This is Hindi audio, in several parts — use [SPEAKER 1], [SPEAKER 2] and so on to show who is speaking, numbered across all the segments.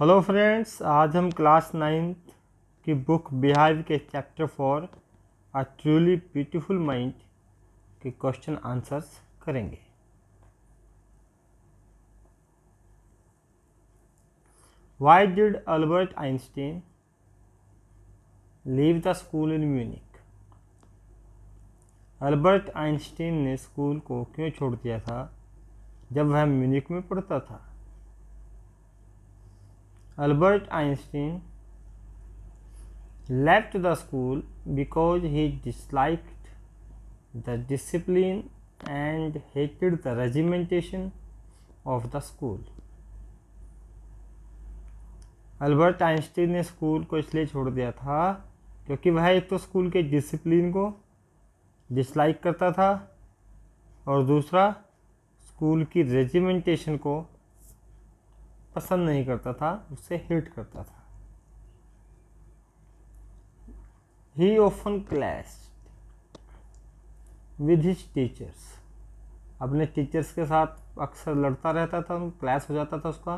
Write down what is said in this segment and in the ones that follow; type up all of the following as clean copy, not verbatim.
[SPEAKER 1] हेलो फ्रेंड्स, आज हम क्लास 9th की बुक बिहाइव के chapter 4 a truly beautiful mind के क्वेश्चन आंसर्स करेंगे। Why did Albert Einstein leave the school in Munich? Albert Einstein ने स्कूल को क्यों छोड़ दिया था जब वह म्यूनिक में पढ़ता था? Albert Einstein left the school because he disliked the discipline and hated the regimentation of the school. Albert Einstein ने स्कूल को इसलिए छोड़ दिया था क्योंकि वह एक तो स्कूल के डिसिप्लिन को डिसलाइक करता था और दूसरा स्कूल की रेजिमेंटेशन को पसंद नहीं करता था, उससे हेट करता था। He often clashed with his teachers. अपने टीचर्स के साथ अक्सर लड़ता रहता था, क्लैश हो जाता था, उसका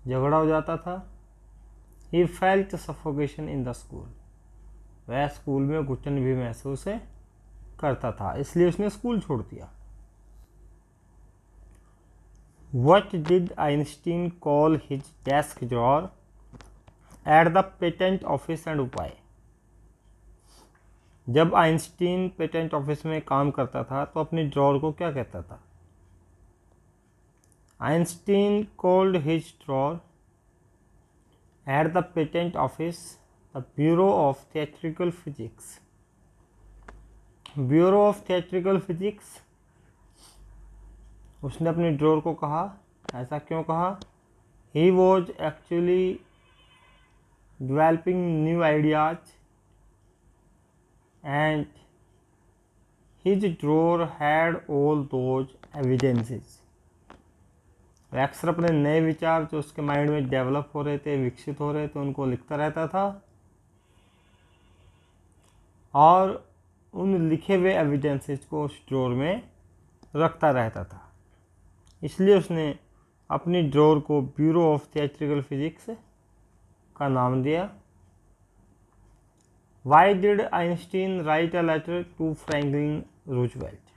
[SPEAKER 1] झगड़ा हो जाता था। He felt suffocation in the school. वह स्कूल में घुटन भी महसूस करता था, इसलिए उसने स्कूल छोड़ दिया। What did Einstein call his desk drawer at the patent office and why? जब आइंस्टीन पेटेंट ऑफिस में काम करता था तो अपने ड्रॉर को क्या कहता था? Einstein called his drawer at the patent office the bureau of theatrical physics. Bureau of theatrical physics, उसने अपने ड्रॉर को कहा। ऐसा क्यों कहा? He was actually developing new ideas and his drawer had all those evidences. वह अक्सर अपने नए विचार जो उसके माइंड में डेवलप हो रहे थे, विकसित हो रहे थे, उनको लिखता रहता था और उन लिखे हुए एविडेंसेस को उस ड्रॉर में रखता रहता था। इसलिए उसने अपनी ड्रॉर को ब्यूरो ऑफ थिएट्रिकल फिजिक्स का नाम दिया। Why did Einstein write a letter to Franklin Roosevelt?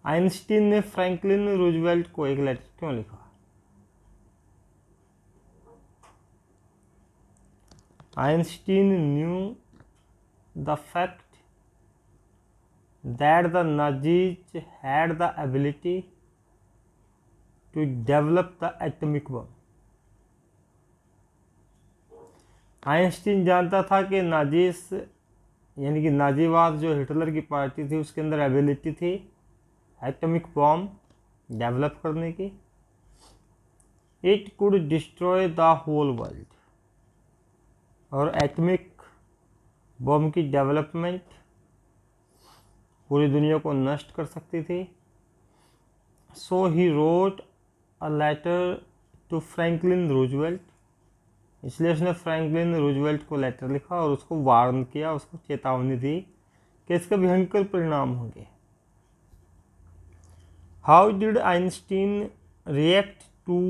[SPEAKER 1] Einstein ने फ्रैंकलिन रूजवेल्ट को एक लेटर क्यों लिखा? Einstein knew the fact that the Nazis had the ability to develop the atomic bomb. Einstein जानता था कि नाजीस यानी कि नाजीवाद जो हिटलर की पार्टी थी उसके अंदर एबिलिटी थी एटॉमिक बॉम्ब डेवलप करने की। It could destroy the whole world, और एटॉमिक बॉम्ब की डेवलपमेंट पूरी दुनिया को नष्ट कर सकती थी। So he wrote a letter to Franklin Roosevelt, इसलिए उसने फ्रैंकलिन रूजवेल्ट को लेटर लिखा और उसको वार्न किया, उसको चेतावनी दी कि इसके भयंकर परिणाम होंगे। How did Einstein react to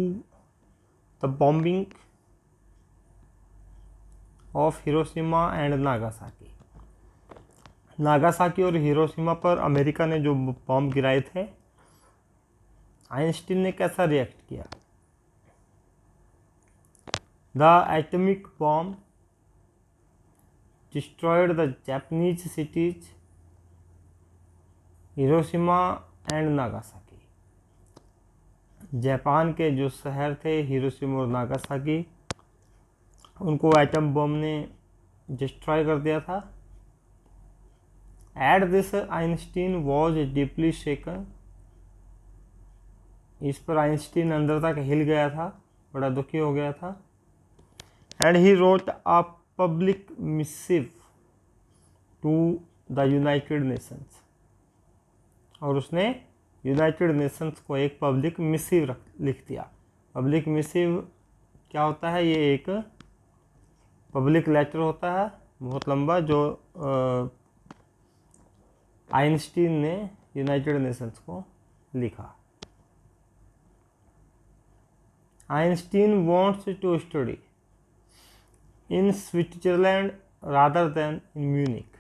[SPEAKER 1] the bombing of Hiroshima and Nagasaki? Nagasaki और हिरोशिमा पर अमेरिका ने जो बॉम्ब गिराए थे, आइंस्टीन ने कैसा रिएक्ट किया? The atomic bomb destroyed the Japanese cities Hiroshima and Nagasaki. Japan के जो शहर थे हिरोशिमा और नागासाकी, उनको एटम बम ने डिस्ट्रॉय कर दिया था। At this Einstein was deeply shaken. इस पर आइंस्टीन अंदर तक हिल गया था, बड़ा दुखी हो गया था। And he wrote a public missive to the United Nations. और उसने यूनाइटेड नेशंस को एक पब्लिक मिसिव लिख दिया। पब्लिक मिसिव क्या होता है? ये एक पब्लिक लेटर होता है बहुत लंबा, जो आइंस्टीन ने यूनाइटेड नेशंस को लिखा। Einstein wants to study in Switzerland rather than in Munich.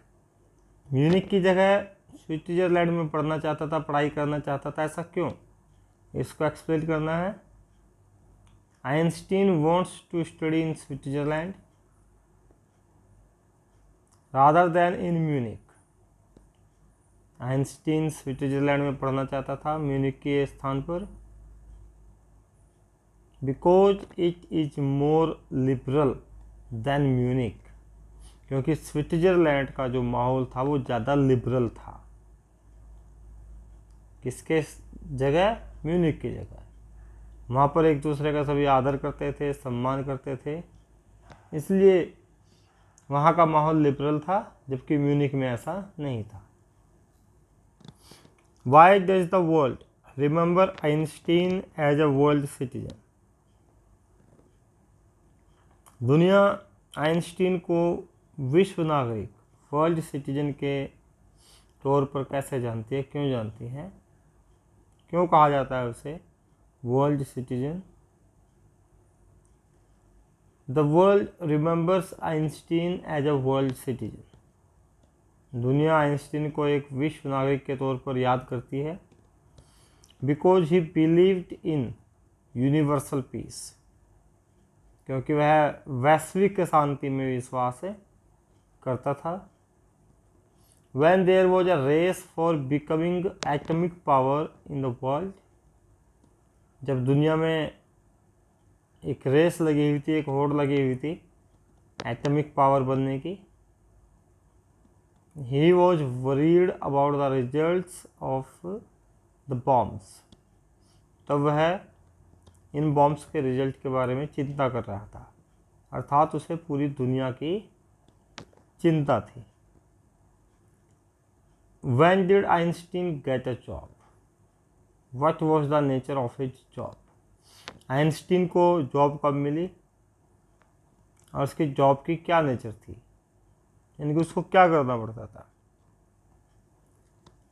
[SPEAKER 1] Munich की जगह स्विट्जरलैंड में पढ़ना चाहता था, पढ़ाई करना चाहता था, ऐसा क्यों? इसको एक्सप्लेन करना है। Einstein wants to study in Switzerland rather than in Munich. Einstein Switzerland में पढ़ना चाहता था म्यूनिक के स्थान पर, because it is more liberal than Munich, क्योंकि स्विट्जरलैंड का जो माहौल था वो ज़्यादा लिबरल था। किसके जगह? म्यूनिक की जगह। वहाँ पर एक दूसरे का सभी आदर करते थे, सम्मान करते थे, इसलिए वहाँ का माहौल लिबरल था, जबकि म्यूनिक में ऐसा नहीं था। Why does the world remember Einstein as a world citizen? दुनिया आइंस्टीन को विश्व नागरिक, वर्ल्ड सिटीजन के तौर पर कैसे जानती है, क्यों जानती है, क्यों कहा जाता है उसे world citizen? The world remembers Einstein as a world citizen. दुनिया आइंस्टीन को एक विश्व नागरिक के तौर पर याद करती है, because he believed in universal peace, क्योंकि वह वैश्विक शांति में विश्वास करता था। When there was a race for becoming atomic power in the world, जब दुनिया में एक रेस लगी हुई थी, एक होड़ लगी हुई थी एटॉमिक पावर बनने की, he was worried about the results of the bombs, तब वह इन बॉम्ब्स के रिजल्ट के बारे में चिंता कर रहा था, अर्थात उसे पूरी दुनिया की चिंता थी। When did Einstein get a job? What was the nature of his job? Einstein को जॉब कब मिली और उसकी जॉब की क्या नेचर थी, यानी कि उसको क्या करना पड़ता था?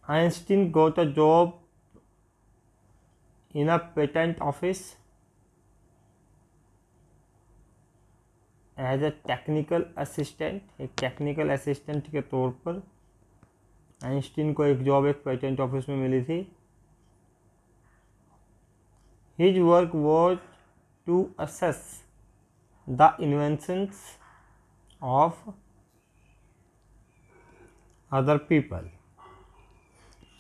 [SPEAKER 1] Einstein got a job in a patent office as a technical assistant. एक टेक्निकल असिस्टेंट के तौर पर आइंस्टीन को एक जॉब एक पेटेंट ऑफिस में मिली थी। His work was to assess the inventions of other people।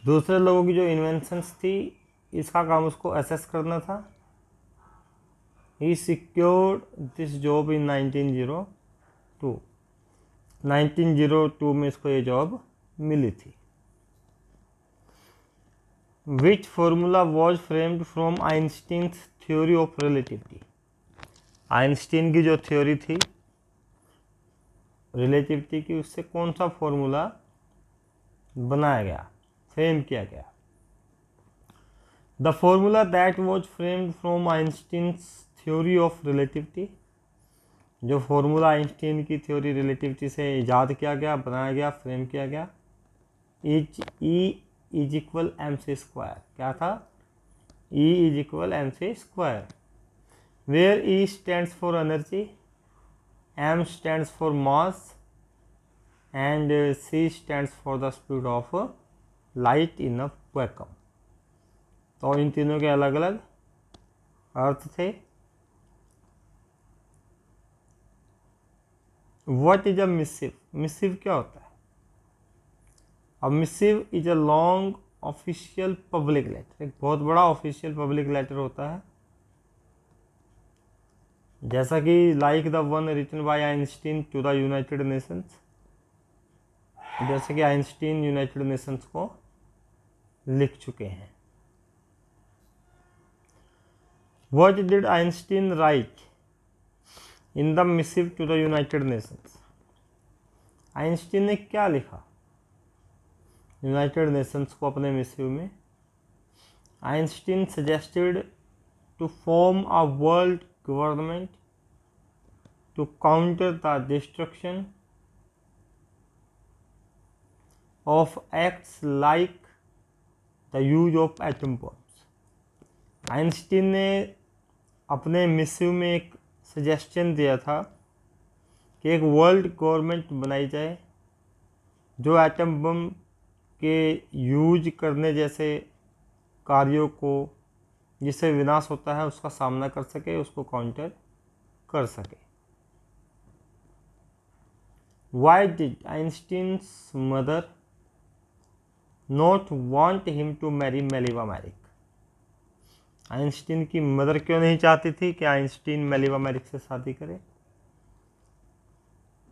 [SPEAKER 1] दूसरे लोगों की जो इन्वेंशंस थी, इसका काम उसको असेस करना था। He secured this job in 1902। 1902 में इसको ये जॉब मिली थी। Which formula was framed from Einstein's theory of relativity? Einstein की जो थ्योरी थी रिलेटिविटी की, उससे कौन सा फॉर्मूला बनाया गया, फ्रेम किया गया? The formula that was framed from Einstein's theory of relativity, जो फॉर्मूला आइंस्टीन की थ्योरी रिलेटिविटी से ईजाद किया गया, बनाया गया, फ्रेम किया गया, is equal M C square. क्या था? E is equal M C square, where E stands for energy, M stands for mass and C stands for the speed of light in a vacuum. तो इन तीनों के अलग अलग अर्थ थे। What is a missive? Missive क्या होता है? A missive is a long official public letter, एक बहुत बड़ा ऑफिशियल पब्लिक लेटर होता है, जैसा कि like the one written by Einstein to the United Nations, जैसे कि आइंस्टीन यूनाइटेड नेशंस को लिख चुके हैं। What did Einstein write in the missive to the United Nations? Einstein ने क्या लिखा यूनाइटेड नेशंस को अपने मिसिव में? Einstein suggested to form a world government to counter the destruction of acts like the use of atom bombs. Einstein ने अपने मिसिव में एक सजेशन दिया था कि एक वर्ल्ड गवर्नमेंट बनाई जाए जो एटम बम के यूज करने जैसे कार्यों को जिससे विनाश होता है उसका सामना कर सके, उसको काउंटर कर सके। Why did Einstein's mother not want him to marry Mileva Maric? Einstein की मदर क्यों नहीं चाहती थी कि आइंस्टीन मेलिवा मैरिक से शादी करे?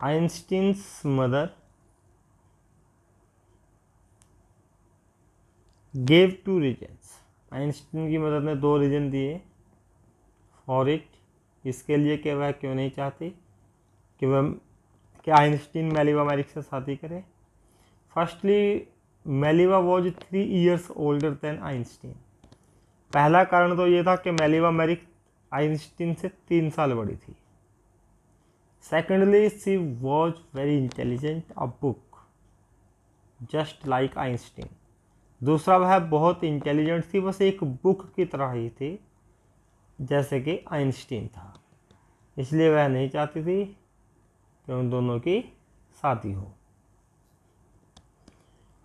[SPEAKER 1] Einstein's mother gave 2 reasons. Einstein की मदर ने 2 रीजन दिए फॉर इट, इसके लिए कि वह क्यों नहीं चाहती कि आइंस्टीन मेलिवा मैरिक से शादी करे। Firstly, Mileva was 3 years older than Einstein. पहला कारण तो ये था कि मेलिवा मैरिक आइंस्टीन से 3 साल बड़ी थी। Secondly, she was very intelligent, a book just like Einstein. दूसरा, वह बहुत इंटेलिजेंट थी, बस एक बुक की तरह ही थी जैसे कि आइंस्टीन था। इसलिए वह नहीं चाहती थी कि उन दोनों की शादी हो।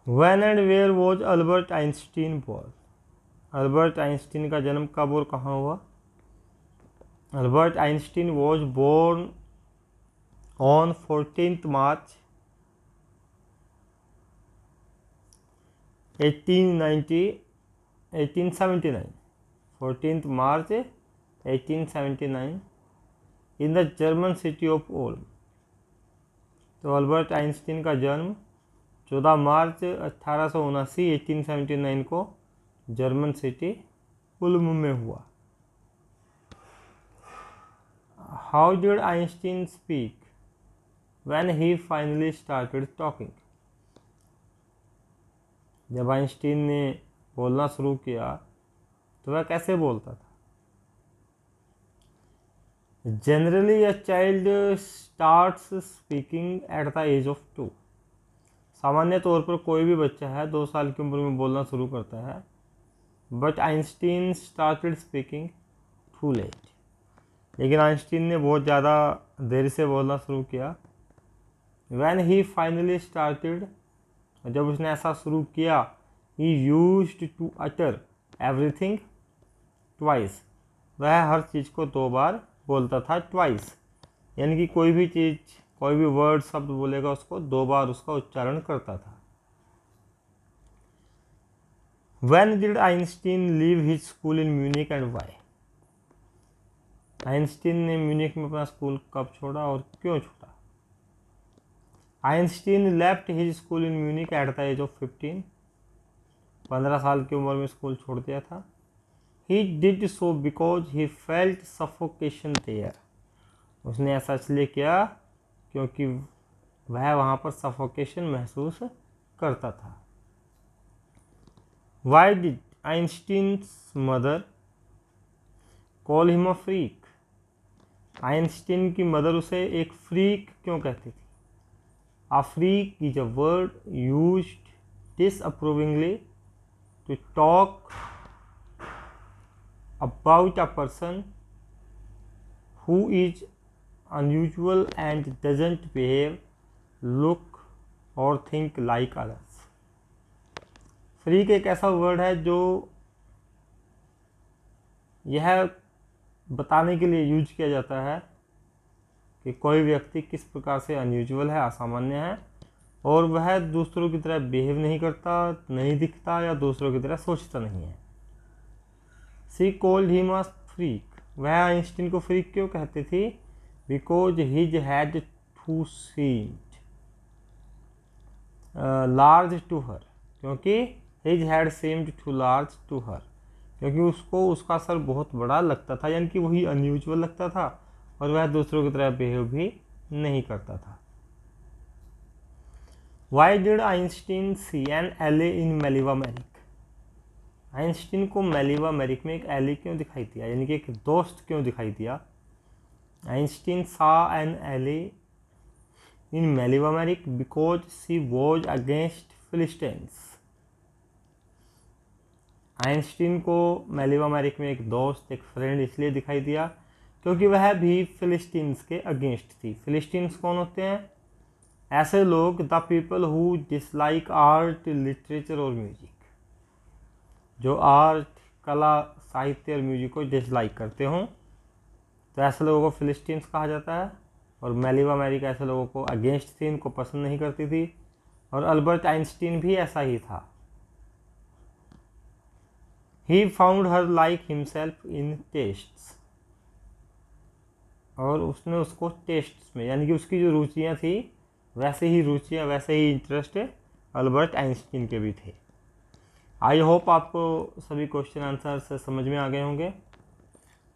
[SPEAKER 1] When and where was Albert Einstein born? Albert Einstein का जन्म कब और कहाँ हुआ? Albert Einstein was born on 14th March 1879 14th March 1879 in the German city of Ulm। तो अल्बर्ट आइंस्टीन का जन्म 14 मार्च 1879 को जर्मन सिटी उल्म में हुआ। How did Einstein speak when he finally started talking? जब आइंस्टीन ने बोलना शुरू किया तो वह कैसे बोलता था? Generally a child starts speaking at the age of 2। सामान्य तौर पर कोई भी बच्चा है 2 साल की उम्र में बोलना शुरू करता है, but Einstein started speaking too late. लेकिन आइंस्टीन ने बहुत ज़्यादा देर से बोलना शुरू किया। व्हेन ही फाइनली स्टार्टेड, जब उसने ऐसा शुरू किया, he used to utter everything twice. वह हर चीज़ को 2 बार बोलता था, ट्वाइस, यानी कि कोई भी चीज़, कोई भी वर्ड शब्द बोलेगा उसको 2 बार उसका उच्चारण करता था। When did Einstein leave his school in Munich and why? Einstein ने म्यूनिक में अपना स्कूल कब छोड़ा और क्यों छोड़ा? Einstein left his school in Munich at the age of 15। 15 साल की उम्र में स्कूल छोड़ दिया था। He did so because he felt suffocation there. उसने ऐसा इसलिए किया क्योंकि वह वहाँ पर सफोकेशन महसूस करता था। Why did Einstein's mother call him a freak? Einstein की मदर उसे एक फ्रीक क्यों कहती थी? A freak is a word used disapprovingly to talk about a person who is unusual and doesn't behave, look or think like others। Freak एक ऐसा वर्ड है जो यह बताने के लिए यूज किया जाता है कि कोई व्यक्ति किस प्रकार से अनयूजुअल है, असामान्य है, और वह दूसरों की तरह बिहेव नहीं करता, नहीं दिखता या दूसरों की तरह सोचता नहीं है। She called him a freak. वह आइंस्टीन को फ्रीक क्यों कहती थी? Because his head too seemed large to her. क्योंकि his head seemed too large to her, क्योंकि उसको उसका सर बहुत बड़ा लगता था, यानी कि वही अनयूजुअल लगता था और वह दूसरों की तरह बिहेव भी नहीं करता था। Why did Einstein see an ally in Mileva Maric? Einstein को मेलिवा मैरिक में एक एले क्यों दिखाई दिया, यानी कि एक दोस्त क्यों दिखाई दिया? Einstein saw an ally in Mileva Maric because she was against philistines. Einstein को मेलिवा मैरिक में एक दोस्त, एक फ्रेंड इसलिए दिखाई दिया क्योंकि वह भी फिलिस्टीन्स के अगेंस्ट थी। फिलिस्टीन्स कौन होते हैं? ऐसे लोग, the people who dislike art, literature और म्यूजिक, जो आर्ट, कला, साहित्य और म्यूजिक को डिसलाइक करते हों, तो ऐसे लोगों को फिलिस्टीन्स कहा जाता है। और मेलिवा मैरिक ऐसे लोगों को अगेंस्ट थी, इनको पसंद नहीं करती थी। और अल्बर्ट आइंस्टीन भी ऐसा ही था। He found her like himself in tastes, और उसने उसको टेस्ट्स में, यानी कि उसकी जो रुचियाँ थी वैसे ही रुचियाँ, वैसे ही इंटरेस्ट अल्बर्ट आइंस्टीन के भी थे। आई होप आपको सभी क्वेश्चन आंसर से समझ में आ गए होंगे।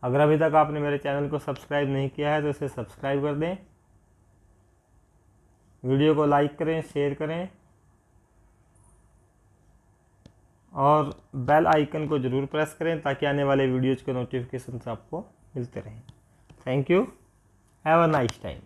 [SPEAKER 1] अगर अभी तक आपने मेरे चैनल को सब्सक्राइब नहीं किया है तो इसे सब्सक्राइब कर दें, वीडियो को लाइक करें, शेयर करें और बेल आइकन को ज़रूर प्रेस करें ताकि आने वाले वीडियोज़ के नोटिफिकेशन आपको मिलते रहें। Thank you, have a nice time.